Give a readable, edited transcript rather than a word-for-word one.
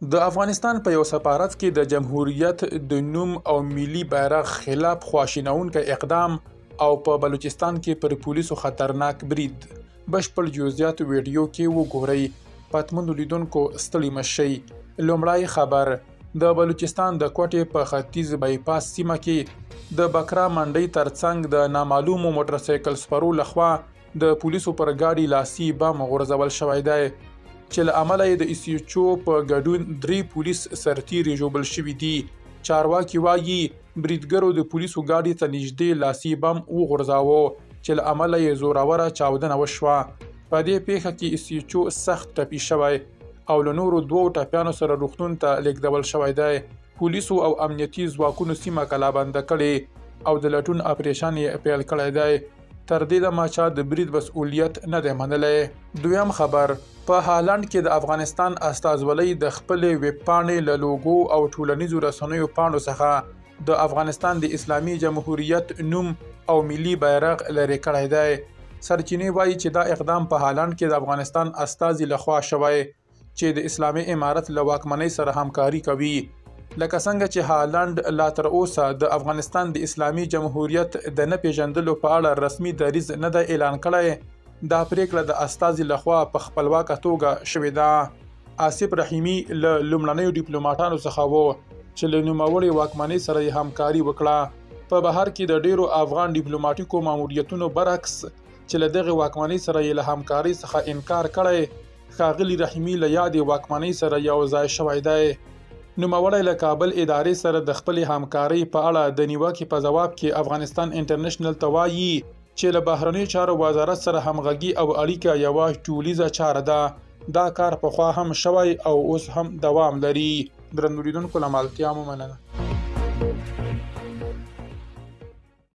د افغانستان په یو سفارت کې د جمهوریت د نوم او ملي بیرغ خلاف خواشینونکی اقدام او په بلوچستان کې پر پولیسو خطرناک برید. بشپړ جزئیات ویډیو کې وګورئ. پاتمنو لیدونکو ستړي مه شئ. لومړی خبر: د بلوچستان د کوټې په ختیځ بایپاس سیمه کې د بکرا منډۍ ترڅنګ د نامعلومو موټرسایکل سپرو لخوا د پولیسو پر ګاډي لاسي بم غورځول شوی دی، چې له امله یې د ایس ایچ او په ګډون 3 پولیس سرتیري ژوبل شوي دي. چارواکي وایي بریدګرو د پولیسو ګاډي ته نږدې لاسي بم وغورځاوه، چې له امله یې زوروره چاودنه وشوه. په دې پیښه کې ایس ایچ او سخت ټپي شوی او له نورو 2 ټپیانو سره روغتون ته لیږدول شوی دی. پولیسو او امنیتي ځواکونو سیمه کلابنده کړې او د لټون اپریشن یې پیل کړی دی. تر دې دمه چا د برید مسؤلیت نه دی منلی. دویم خبر: په هالند کې د افغانستان استازولۍ د خپلې ویب پاڼې له لوګو او ټولنیزو رسنیو پاڼو څخه د افغانستان د اسلامي جمهوریت نوم او ملي بیرغ لرې کړی دی. سرچینې وایي چې دا اقدام په هالند کې د افغانستان استازي لخوا شوی، چې د اسلامي امارت له واکمنۍ سره همکاري کوي. لکه څنګه چې هالند لا تر اوسه د افغانستان د اسلامي جمهوریت د نه پیژندلو په اړه رسمي دریځ نه دی اعلان کړی، دا پریکړه د استازي لخوا په خپلواکه توګه شوې ده. آصف رحیمي له لومړنیو ډیپلوماټانو څخه و چې له نوموړې واکمنۍ سره یې همکاري وکړه. په بهر کې د ډیرو افغان ډیپلوماټیکو ماموریتونو برعکس چې له دغې واکمنۍ سره یې له همکارۍ څخه انکار کړی، ښاغلي رحیمي له یادې واکمنۍ سره یو ځای شوی دی. نوموړی له کابل ادارې سره د خپلې همکارۍ په اړه د نیوکې په ځواب کې افغانستان انټرنیشنل ته وایي چې له بهرنیو چارو وزارت سره همغږي او اړیکه یوه ټولیزه چاره ده. دا کار پخوا هم شوی او اوس هم دوام لري. درنو لیدونکو له ملتیا مو مننه.